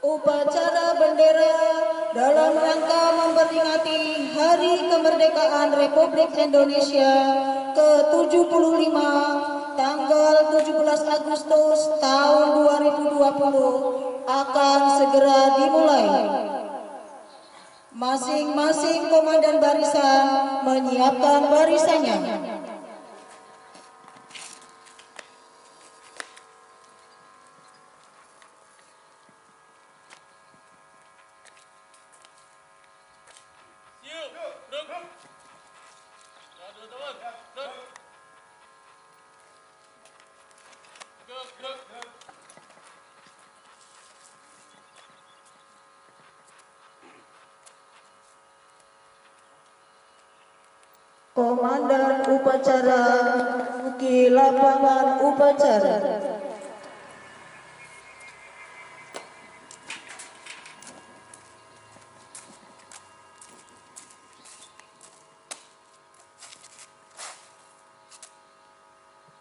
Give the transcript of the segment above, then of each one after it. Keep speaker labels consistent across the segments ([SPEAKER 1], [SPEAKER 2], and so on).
[SPEAKER 1] Upacara bendera dalam rangka memperingati Hari Kemerdekaan Republik Indonesia ke-75 tanggal 17 Agustus tahun 2020 akan segera dimulai. Masing-masing komandan barisan menyiapkan barisannya. Komandan upacara memasuki lapangan upacara.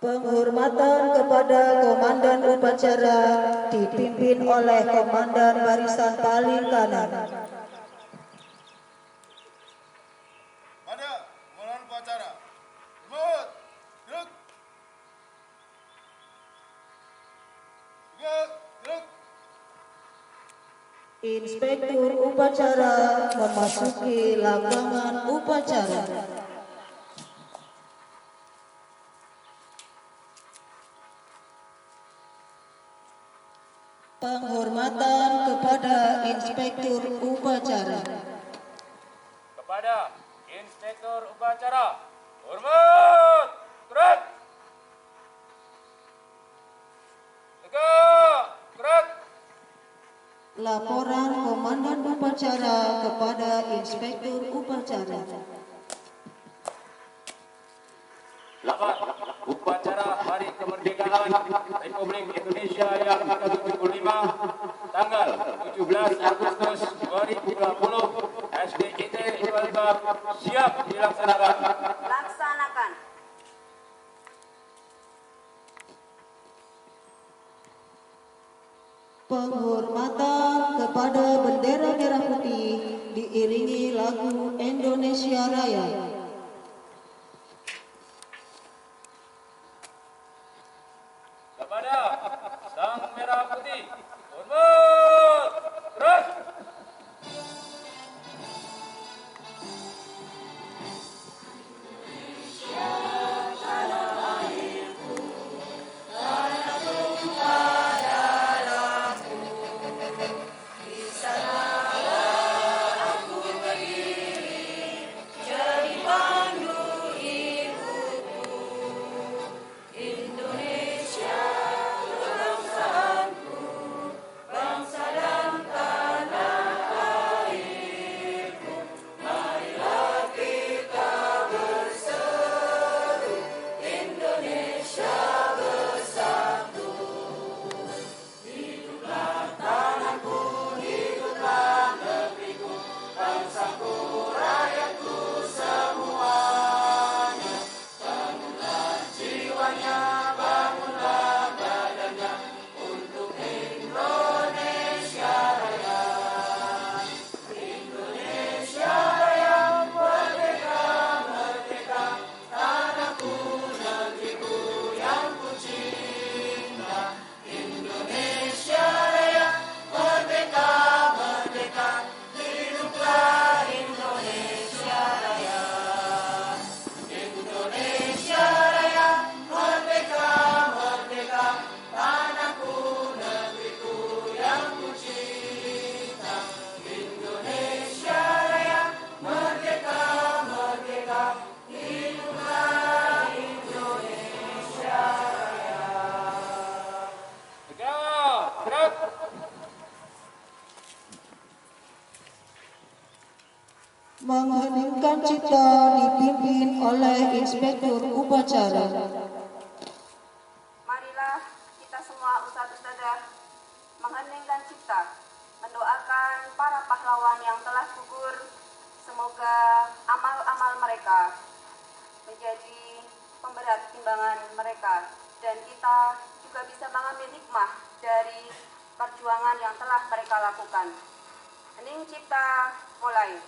[SPEAKER 1] Penghormatan kepada komandan upacara dipimpin oleh komandan barisan paling kanan.
[SPEAKER 2] Pada mulai upacara. Berut, geruk. Geruk.
[SPEAKER 1] Inspektur upacara memasuki lapangan upacara. Penghormatan kepada inspektur upacara.
[SPEAKER 3] Kepada inspektur upacara, hormat, gerak, tegak, gerak.
[SPEAKER 1] Laporan komandan upacara kepada inspektur upacara.
[SPEAKER 3] Lapan, upacara Hari Kemerdekaan Republik Indonesia yang ke-75 tanggal 17 Agustus 2020 SDIT Ibal siap dilaksanakan.
[SPEAKER 4] Laksanakan.
[SPEAKER 1] Penghormatan kepada bendera merah putih diiringi lagu Indonesia Raya.
[SPEAKER 3] Kepada Sang Merah Putih, hormat, gerak.
[SPEAKER 1] Mengheningkan cipta dipimpin oleh inspektur upacara.
[SPEAKER 4] Marilah kita semua ustadz-ustadzah mengheningkan cipta, mendoakan para pahlawan yang telah gugur. Semoga amal-amal mereka menjadi pemberat timbangan mereka, dan kita juga bisa mengambil hikmah dari perjuangan yang telah mereka lakukan. Hening cipta, mulai.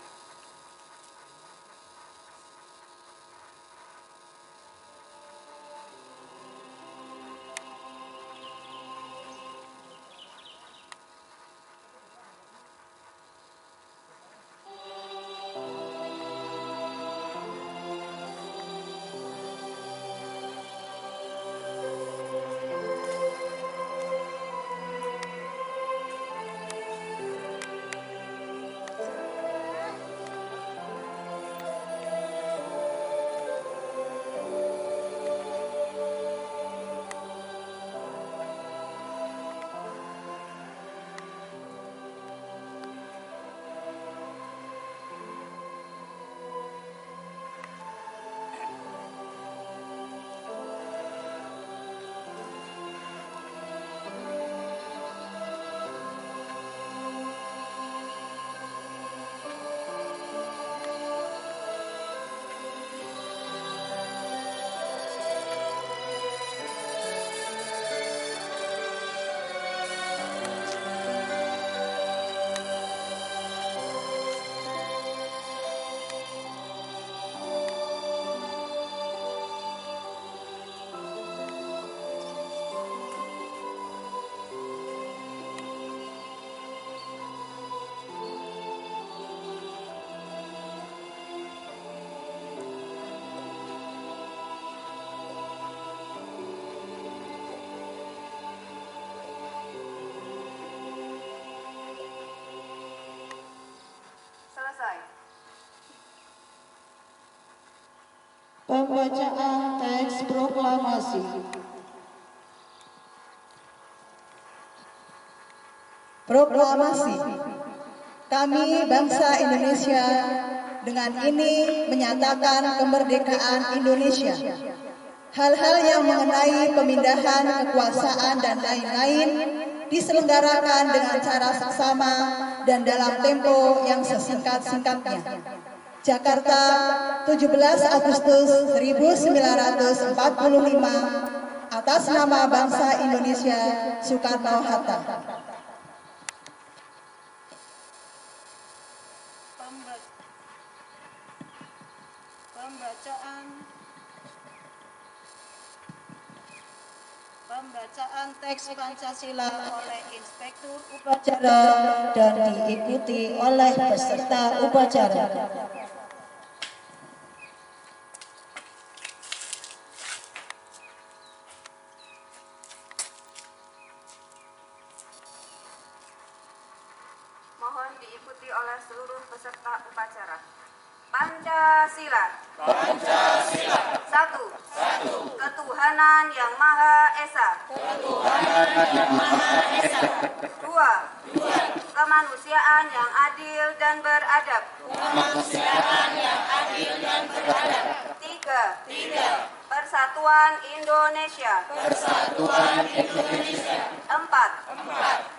[SPEAKER 4] Selesai.
[SPEAKER 1] Pembacaan teks proklamasi.
[SPEAKER 5] Proklamasi. Kami bangsa Indonesia dengan ini menyatakan kemerdekaan Indonesia. Hal-hal yang mengenai pemindahan kekuasaan dan lain-lain diselenggarakan dengan cara seksama dan dalam tempo yang sesingkat-singkatnya. Jakarta, 17 Agustus 1945, atas nama bangsa Indonesia, Soekarno-Hatta.
[SPEAKER 1] Pembacaan teks Pancasila oleh Inspektur Upacara dan diikuti oleh peserta upacara.
[SPEAKER 4] Mohon diikuti oleh seluruh peserta upacara. Pancasila. Pancasila. 1. Ketuhanan yang Maha Esa. Ketuhanan yang Maha Esa. 2. Kemanusiaan yang adil dan beradab. Kemanusiaan yang adil dan beradab. 3. Persatuan Indonesia. Persatuan Indonesia. 4.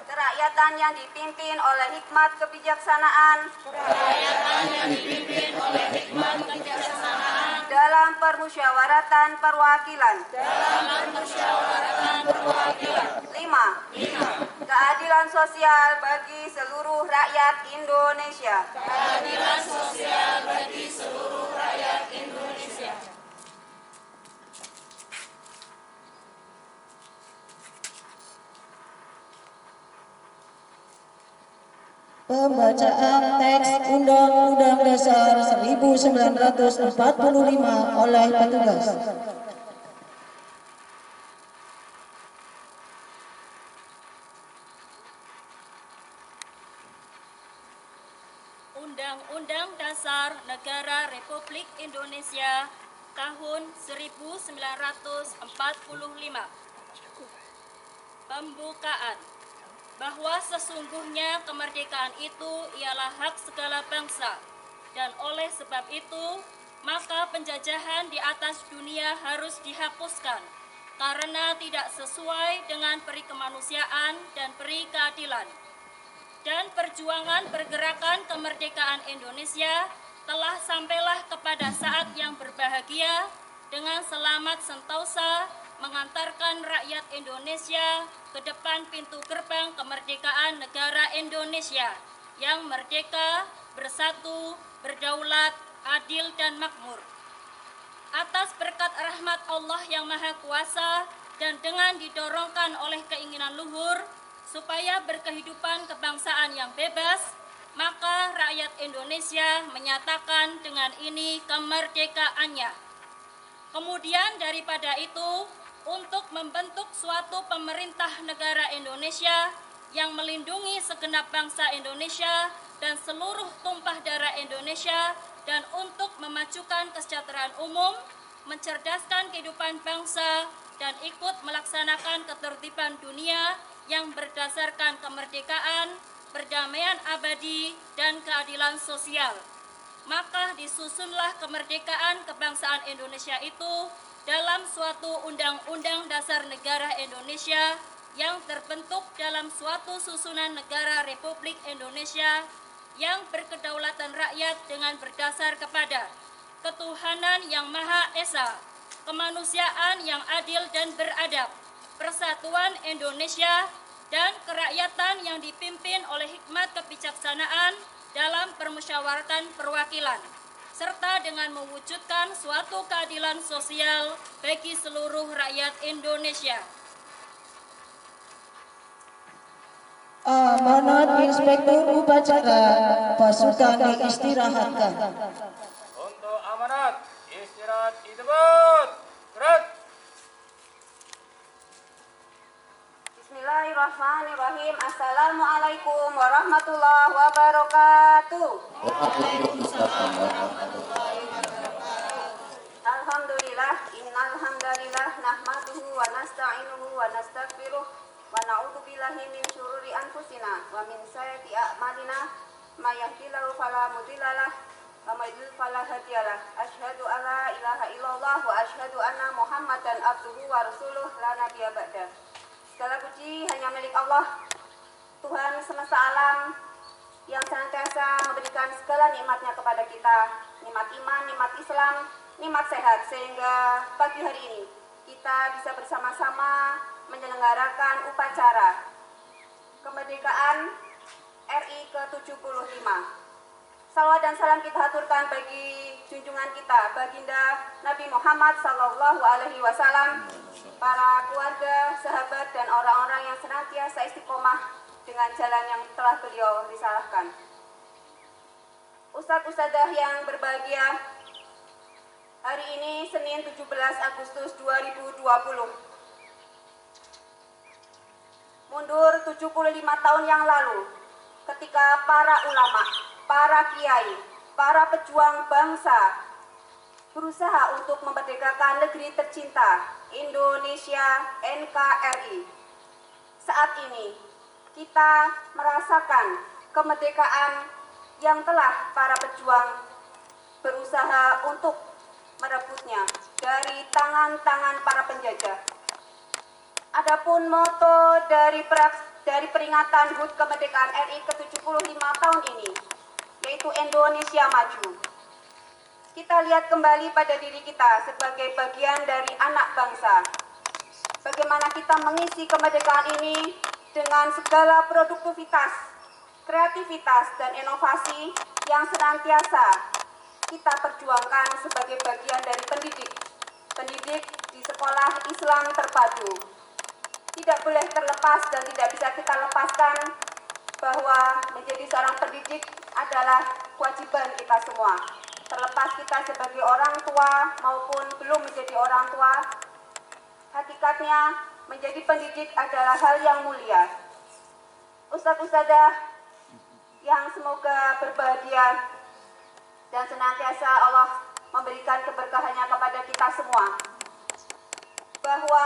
[SPEAKER 4] Kerakyatan yang dipimpin oleh hikmat kebijaksanaan. Kerakyatan yang dipimpin oleh hikmat kebijaksanaan. Dalam permusyawaratan perwakilan. Dalam permusyawaratan perwakilan. 5. Keadilan sosial bagi seluruh rakyat Indonesia. Keadilan sosial bagi seluruh rakyat Indonesia.
[SPEAKER 1] Pembacaan teks Undang-Undang Dasar 1945 oleh petugas.
[SPEAKER 6] Undang-Undang Dasar Negara Republik Indonesia tahun 1945. Pembukaan. Bahwa sesungguhnya kemerdekaan itu ialah hak segala bangsa, dan oleh sebab itu, maka penjajahan di atas dunia harus dihapuskan, karena tidak sesuai dengan peri kemanusiaan dan peri keadilan. Dan perjuangan pergerakan kemerdekaan Indonesia sampailah kepada saat yang berbahagia dengan selamat sentosa mengantarkan rakyat Indonesia ke depan pintu gerbang kemerdekaan negara Indonesia yang merdeka, bersatu, berdaulat, adil, dan makmur. Atas berkat rahmat Allah yang Maha Kuasa dan dengan didorongkan oleh keinginan luhur supaya berkehidupan kebangsaan yang bebas, maka rakyat Indonesia menyatakan dengan ini kemerdekaannya. Kemudian daripada itu, untuk membentuk suatu pemerintah negara Indonesia yang melindungi segenap bangsa Indonesia dan seluruh tumpah darah Indonesia, dan untuk memajukan kesejahteraan umum, mencerdaskan kehidupan bangsa, dan ikut melaksanakan ketertiban dunia yang berdasarkan kemerdekaan, perdamaian abadi, dan keadilan sosial. Maka disusunlah kemerdekaan kebangsaan Indonesia itu dalam suatu Undang-Undang Dasar Negara Indonesia yang terbentuk dalam suatu susunan negara Republik Indonesia yang berkedaulatan rakyat dengan berdasar kepada ketuhanan yang Maha Esa, kemanusiaan yang adil dan beradab, persatuan Indonesia, dan kerakyatan yang dipimpin oleh hikmat kebijaksanaan dalam permusyawaratan perwakilan, serta dengan mewujudkan suatu keadilan sosial bagi seluruh rakyat Indonesia.
[SPEAKER 1] Amanat Inspektur Upacara pasukan diistirahatkan.
[SPEAKER 3] Untuk amanat, istirahat idebut. Gerak.
[SPEAKER 4] Bismillahirrahmanirrahim. Assalamualaikum warahmatullahi wabarakatuh. Alhamdulillah, innal hamdalillah nahmaduhu wa nasta'inuhu wa nastaghfiruh wa na'udzu billahi min syururi anfusina wa min sayyiati a'malina may yahdihillahu fala mudhillalah wa may yudhlil fala hadiyalah. Asyhadu an la ilaha illallah wa asyhadu anna Muhammadan abduhu wa rasuluh la nabiyya ba'da. Segala puji hanya milik Allah, Tuhan semesta alam yang senantiasa memberikan segala nikmatnya kepada kita, nikmat iman, nikmat Islam, nikmat sehat, sehingga pagi hari ini kita bisa bersama-sama menyelenggarakan upacara kemerdekaan RI ke-75. Salawat dan salam kita haturkan bagi junjungan kita, baginda Nabi Muhammad SAW, para keluarga, sahabat, dan orang-orang yang senantiasa istiqomah dengan jalan yang telah beliau risalahkan. Ustadz-ustadzah yang berbahagia, hari ini Senin 17 Agustus 2020. Mundur 75 tahun yang lalu, ketika para ulama, para kiai, para pejuang bangsa berusaha untuk memerdekakan negeri tercinta Indonesia NKRI. Saat ini kita merasakan kemerdekaan yang telah para pejuang berusaha untuk merebutnya dari tangan-tangan para penjajah. Adapun moto dari peringatan HUT kemerdekaan RI ke-75 tahun ini, yaitu Indonesia Maju. Kita lihat kembali pada diri kita sebagai bagian dari anak bangsa. Bagaimana kita mengisi kemerdekaan ini dengan segala produktivitas, kreativitas, dan inovasi yang senantiasa kita perjuangkan sebagai bagian dari pendidik di sekolah Islam terpadu. Tidak boleh terlepas dan tidak bisa kita lepaskan bahwa menjadi seorang pendidik adalah kewajiban kita semua. Terlepas kita sebagai orang tua maupun belum menjadi orang tua, hakikatnya menjadi pendidik adalah hal yang mulia. Ustadz-ustadzah yang semoga berbahagia dan senantiasa Allah memberikan keberkahannya kepada kita semua. Bahwa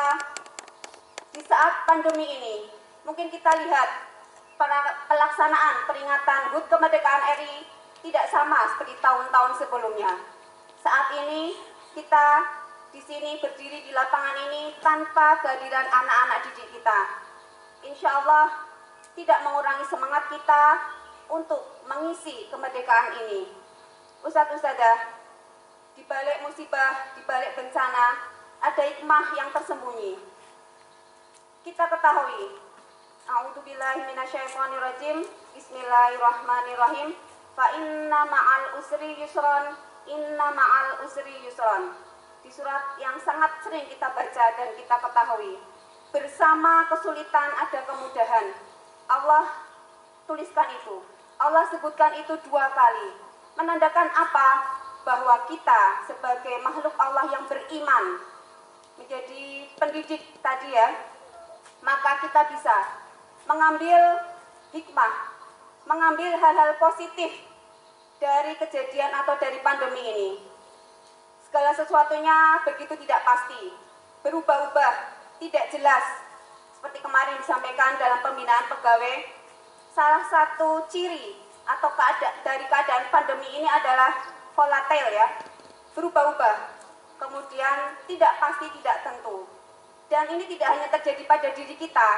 [SPEAKER 4] di saat pandemi ini, mungkin kita lihat pelaksanaan peringatan HUT kemerdekaan RI tidak sama seperti tahun-tahun sebelumnya. Saat ini kita di sini berdiri di lapangan ini tanpa kehadiran anak-anak didik kita. Insya Allah tidak mengurangi semangat kita untuk mengisi kemerdekaan ini. Ustadz-ustadzah, di balik musibah, di balik bencana, ada hikmah yang tersembunyi. Kita ketahui, a'udzubillahi minasyaitonirrajim, bismillahirrahmanirrahim, fa inna ma'al usri yusron, inna ma'al usri yusron. Di surat yang sangat sering kita baca dan kita ketahui, bersama kesulitan ada kemudahan. Allah tuliskan itu, Allah sebutkan itu 2 kali. Menandakan apa? Bahwa kita sebagai makhluk Allah yang beriman, menjadi pendidik tadi ya, maka kita bisa mengambil hikmah, mengambil hal-hal positif dari kejadian atau dari pandemi ini. Segala sesuatunya begitu tidak pasti, berubah-ubah, tidak jelas. Seperti kemarin disampaikan dalam pembinaan pegawai, salah satu ciri atau dari keadaan pandemi ini adalah volatile ya, berubah-ubah, kemudian tidak pasti, tidak tentu. Dan ini tidak hanya terjadi pada diri kita,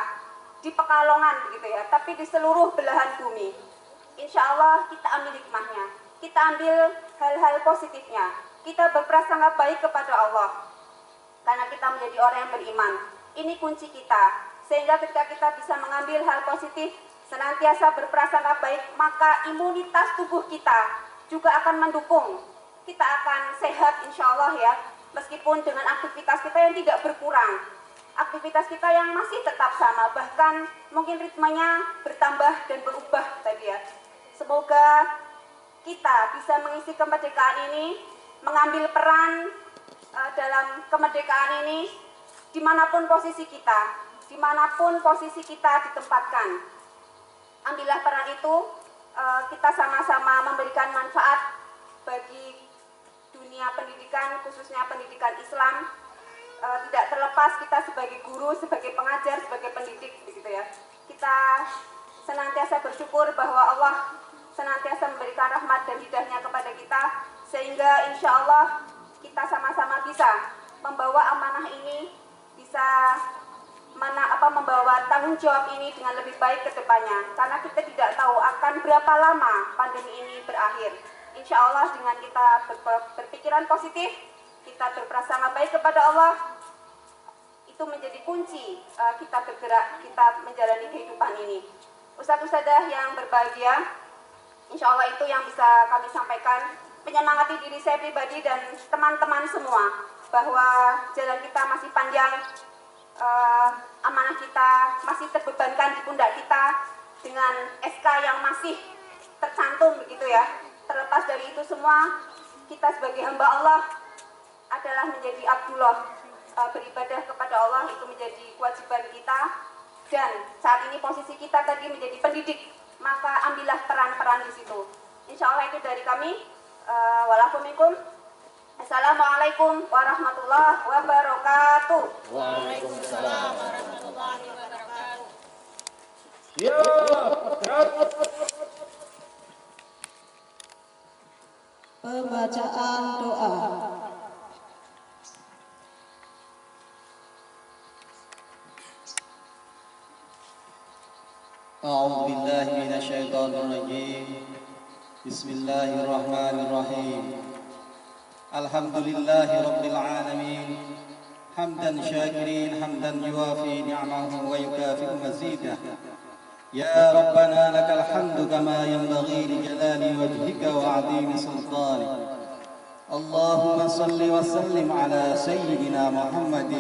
[SPEAKER 4] di Pekalongan begitu ya, tapi di seluruh belahan bumi. Insya Allah kita ambil hikmahnya, kita ambil hal-hal positifnya, kita berprasangka baik kepada Allah, karena kita menjadi orang yang beriman. Ini kunci kita, sehingga ketika kita bisa mengambil hal positif, senantiasa berprasangka baik, maka imunitas tubuh kita juga akan mendukung. Kita akan sehat insya Allah ya, meskipun dengan aktivitas kita yang tidak berkurang, aktivitas kita yang masih tetap sama, bahkan mungkin ritmenya bertambah dan berubah tadi ya. Semoga kita bisa mengisi kemerdekaan ini, mengambil peran dalam kemerdekaan ini, dimanapun posisi kita, dimanapun posisi kita ditempatkan. Ambillah peran itu, kita sama-sama memberikan manfaat bagi dunia pendidikan, khususnya pendidikan Islam. Tidak terlepas kita sebagai guru, sebagai pengajar, sebagai pendidik, begitu ya. Kita senantiasa bersyukur bahwa Allah senantiasa memberikan rahmat dan hidayahnya kepada kita, sehingga insya Allah kita sama-sama bisa membawa amanah ini, bisa membawa tanggung jawab ini dengan lebih baik ke depannya, karena kita tidak tahu akan berapa lama pandemi ini berakhir. Insya Allah dengan kita berpikiran positif, kita berprasangka baik kepada Allah, itu menjadi kunci kita bergerak, kita menjalani kehidupan ini. Ustadz-ustadzah yang berbahagia, insya Allah itu yang bisa kami sampaikan, menyemangati diri saya pribadi dan teman-teman semua, bahwa jalan kita masih panjang, amanah kita masih terbebankan di pundak kita dengan SK yang masih tercantum begitu ya. Terlepas dari itu semua, kita sebagai hamba Allah adalah menjadi Abdullah, beribadah kepada Allah itu menjadi kewajiban kita. Dan saat ini posisi kita tadi menjadi pendidik, maka ambillah peran-peran di situ. Insya Allah itu dari kami. Walaikumussalam. Assalamualaikum warahmatullahi wabarakatuh.
[SPEAKER 2] Waalaikumsalam warahmatullahi wabarakatuh.
[SPEAKER 1] Pembacaan doa.
[SPEAKER 7] أعوذ بالله من الشيطان الرجيم بسم الله الرحمن الرحيم الحمد لله رب العالمين حمدا شاكرين حمدا يوافي نعمه ويكافئ مزيده يا ربنا لك الحمد كما ينبغي لجلال وجهك وعظيم سلطانك اللهم صل وسلم على سيدنا محمد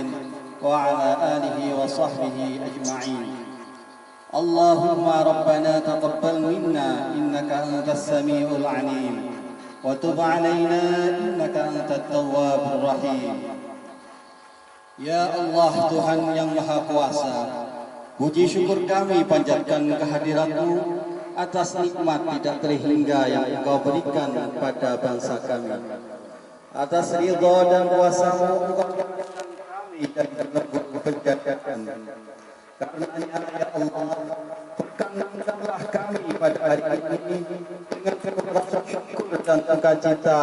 [SPEAKER 7] وعلى آله وصحبه أجمعين اللهم ربنا تقبل منا إنك أنت السميع العليم وتب علينا إنك أنت التواب الرحيم. Ya Allah Tuhan yang Maha Kuasa, puji syukur kami panjatkan kehadirat-Mu atas nikmat tidak terhingga yang Engkau berikan kepada bangsa kami. Atas ridha dan kuasa-Mu Engkau jauhkan kami dari berbuat kejahatan. Karenanya ya Allah, perkenankanlah kami pada hari ini dengan penuh rasa syukur dan sukacita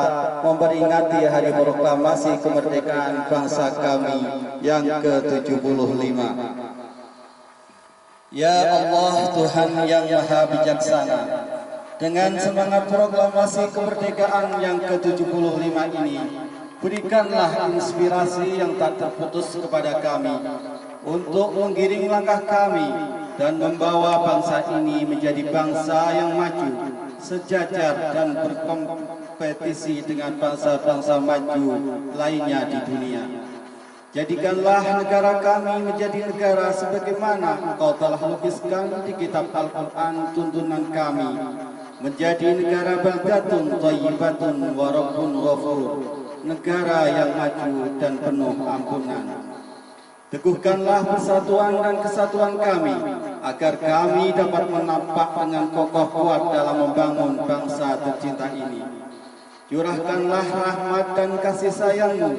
[SPEAKER 7] memperingati hari proklamasi kemerdekaan bangsa kami yang ke-75. Ya Allah Tuhan yang Maha Bijaksana, dengan semangat proklamasi kemerdekaan yang ke-75 ini, Berikanlah inspirasi yang tak terputus kepada kami untuk menggiring langkah kami dan membawa bangsa ini menjadi bangsa yang maju, sejajar dan berkompetisi dengan bangsa-bangsa maju lainnya di dunia. Jadikanlah negara kami menjadi negara sebagaimana Engkau telah lukiskan di kitab Al-Quran tuntunan kami, menjadi negara baldatun thayyibatun wa rabbun ghafur, negara yang maju dan penuh ampunan. Teguhkanlah persatuan dan kesatuan kami, agar kami dapat menampak dengan kokoh kuat dalam membangun bangsa tercinta ini. Curahkanlah rahmat dan kasih sayang-Mu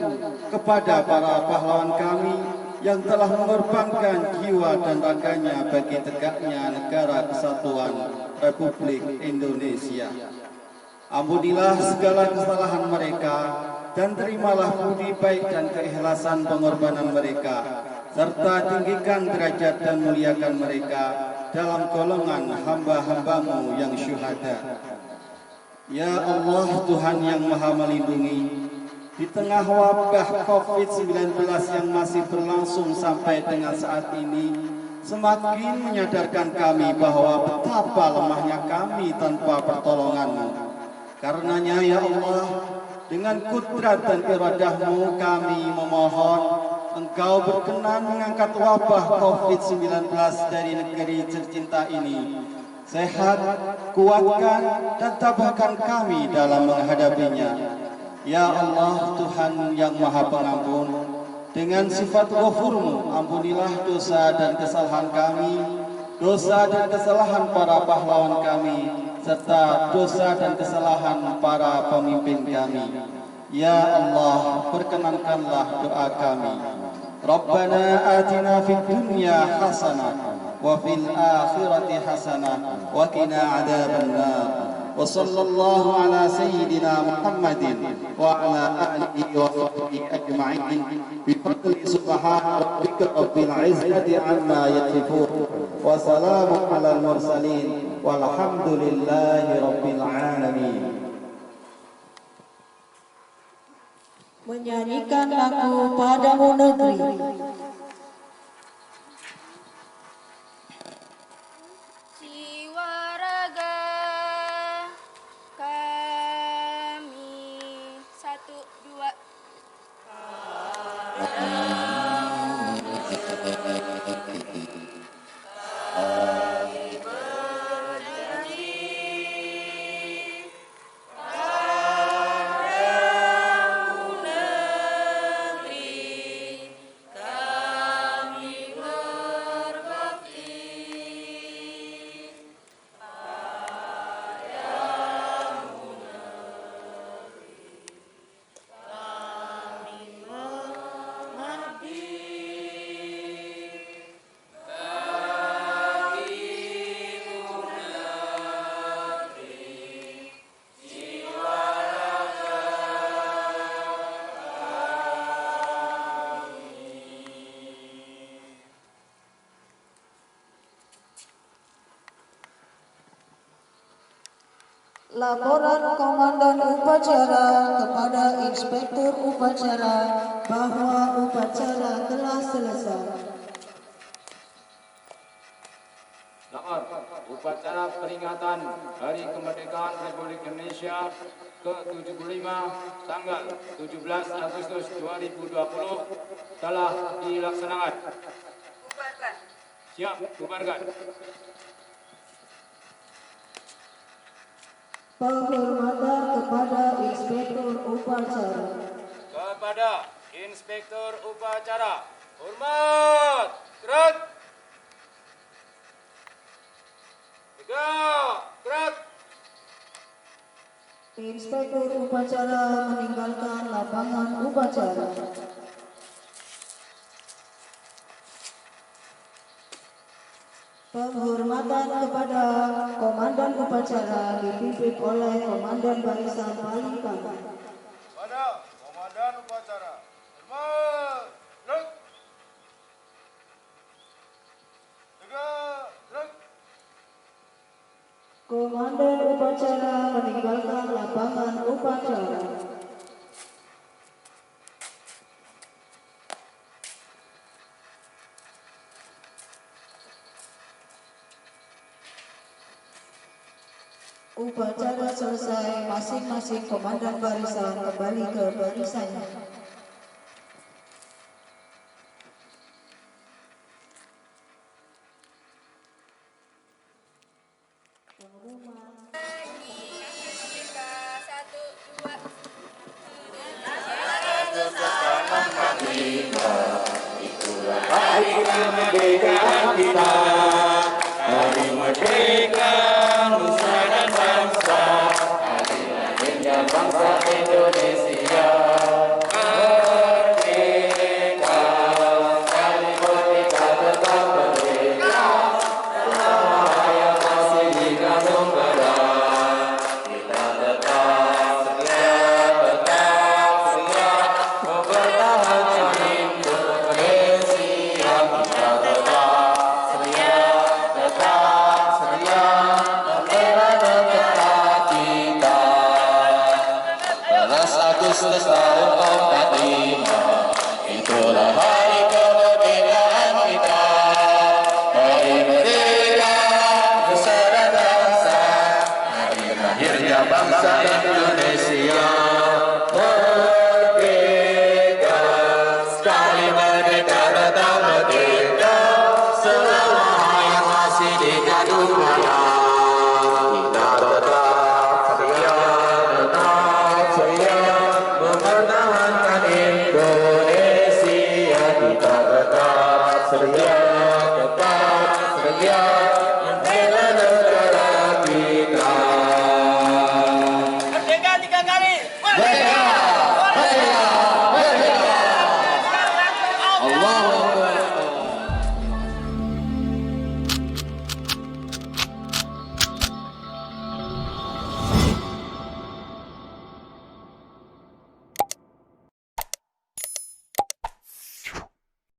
[SPEAKER 7] kepada para pahlawan kami yang telah mengorbankan jiwa dan raganya bagi tegaknya negara kesatuan Republik Indonesia. Ampunilah segala kesalahan mereka dan terimalah budi baik dan keikhlasan pengorbanan mereka, serta tinggikan derajat dan muliakan mereka dalam golongan hamba-hamba-Mu yang syuhada. Ya Allah, Tuhan yang Maha Melindungi, di tengah wabah COVID-19 yang masih berlangsung sampai dengan saat ini, semakin menyadarkan kami bahwa betapa lemahnya kami tanpa pertolongan-Mu. Karenanya ya Allah, dengan kudrat dan iradah-Mu kami memohon Engkau berkenan mengangkat wabah COVID-19 dari negeri tercinta ini. Sehat, kuatkan dan tabahkan kami dalam menghadapinya. Ya Allah, Tuhan yang Maha Pengampun, dengan sifat Ghafur-Mu, ampunilah dosa dan kesalahan kami, dosa dan kesalahan para pahlawan kami, serta dosa dan kesalahan para pemimpin kami. Ya Allah, perkenankanlah doa kami. Rabbana atina fid dunya hasanah wa fil akhirati hasanah wa qina adzabannar. Wa sallallahu ala sayyidina Muhammadin wa ala alihi wa sahbihi ajma'in bi fadli subhana rabbika rabbil izzati amma yasifun wa salamun alal mursalin walhamdulillahi rabbil alamin.
[SPEAKER 1] Menyanyikan lagu Padamu Negeri.
[SPEAKER 4] Jiwa raga kami, 1, 2.
[SPEAKER 1] Laporan Komandan Upacara kepada Inspektur Upacara bahwa upacara telah selesai.
[SPEAKER 3] Lapor, upacara peringatan Hari Kemerdekaan Republik Indonesia ke-75 tanggal 17 Agustus 2020 telah dilaksanakan.
[SPEAKER 4] Bubarkan.
[SPEAKER 3] Siap, bubarkan.
[SPEAKER 1] Penghormatan kepada Inspektur Upacara.
[SPEAKER 3] Kepada Inspektur Upacara, hormat, gerak. 3, gerak.
[SPEAKER 1] Inspektur Upacara meninggalkan lapangan upacara. Penghormatan kepada Komandan Upacara dipimpin oleh Komandan Barisan Paling Kanan.
[SPEAKER 2] Pada Komandan Upacara. Hormat, gerak. 3, gerak.
[SPEAKER 1] Komandan Upacara meninggalkan lapangan upacara. Upacara selesai, masing-masing komandan barisan kembali ke barisannya.
[SPEAKER 8] Hari kemerdekaan kita, hari merdeka nusa dan bangsa, hari lahirnya bangsa Indonesia. Merdeka, sekali merdeka tetap merdeka, selama yang masih dikandung berat. Kita tetap setia mempertahankan Indonesia. Kita tetap setia membela negara kita. 11 Agustus tahun 45, itulah hari kemerdekaan kita. Hari merdeka nusa dan bangsa, hari lahirnya bangsa Indonesia. Merdeka, sekali merdeka tetap merdeka, selama yang masih dikandung berat. Kita tetap setia mempertahankan Indonesia. Kita tetap setia membela negara kita.
[SPEAKER 3] Merdeka 3 kali.
[SPEAKER 8] Merdeka, merdeka, merdeka. Allahu